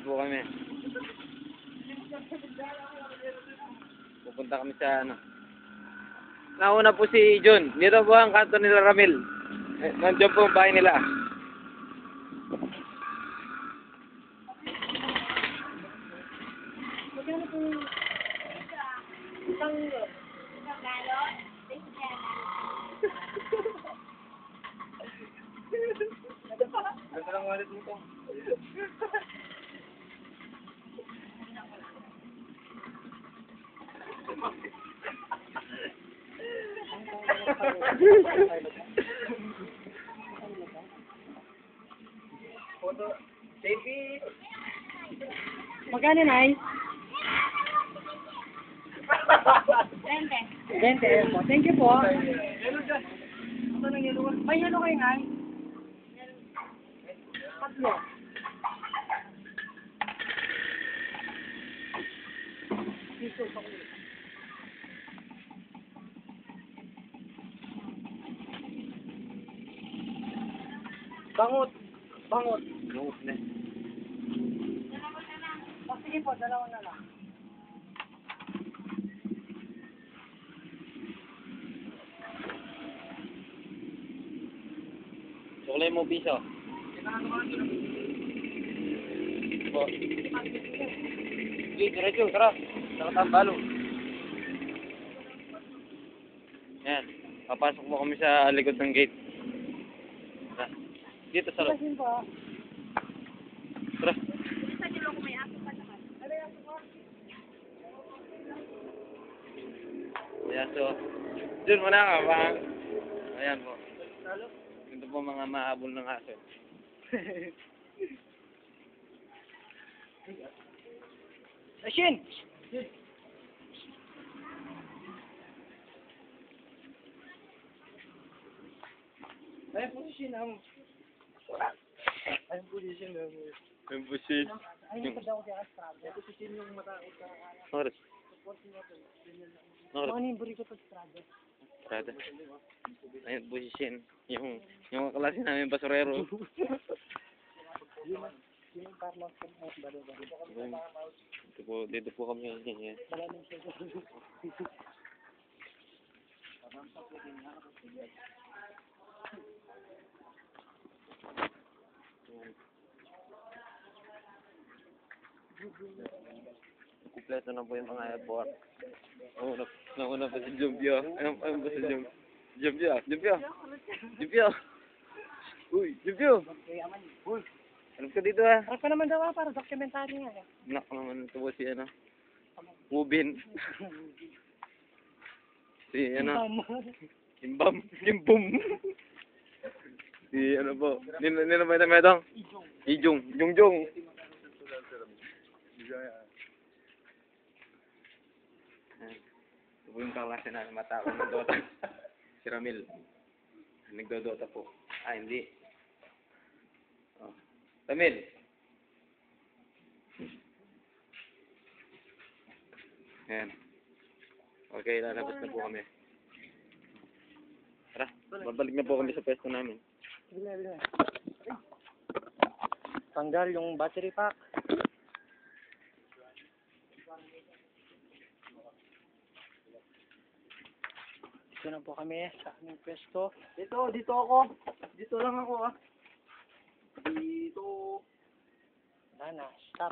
po kami. Pupunta kami sa ano. Nauna po si John. Dito po ang kanto nila Ramil. Nandiyan po ang bahay nila. Ano lang ulit mo to? Photo. JP. Magkano, Nay? 20 po. Thank you po. Yelo dyan. Ano nang yelo? May yelo kayo, Nay? Tatlo. Dito pa ko. Bangot. Bangot. Bangot na. Sige po, dalawa na lang. Sukulay mo piso. Po. Sige, diretso, tara. Nakatambalo. Yan. Papasok mo kami sa likod ng gate. Tara. Dito sa loob. Kasi po. Tara. Ayan, so, dun muna ka ba? Ayan po. Ito po mga mahabol ng aso. Ashin! Ayun position ang... Ayun position ang... Yung busit. Ayun ka daw kaya strada. Ayun position yung matakot ka. Oras. Oras. Mga nimburi ko pag strada. Strada. Ayun, busisin. Yung kaklase namin basurero. Yung Carlos ko na balo-balo. Dito po kami. Wala nang siya. Kumpleto na po yung mga airport. Nauna pa si Jumpio. Ayun ba si Jumpio? Jumpio! Uy, Jumpio! Uy! Harap ka dito ah. Harap ka naman daw para documentary nga. Nak naman ito po si ano. Mubin. Si ano. Kimbam. Kimbum. Si ano po. Nino ba ito metong? Ijong. Jongjong. Ito po yung kaklase na matao ng Dota. Si Ramil. Nagdodota po. Ah, hindi. Oh. Ramil. Ayan. Okay, lalabas na po kami. Tara, babalik na po kami sa pwesto namin. Bila. Tanggal yung battery pack. Dito na po kami sa aming pwesto. Dito ako. Dito lang ako ah. Dito. Wala na, stop.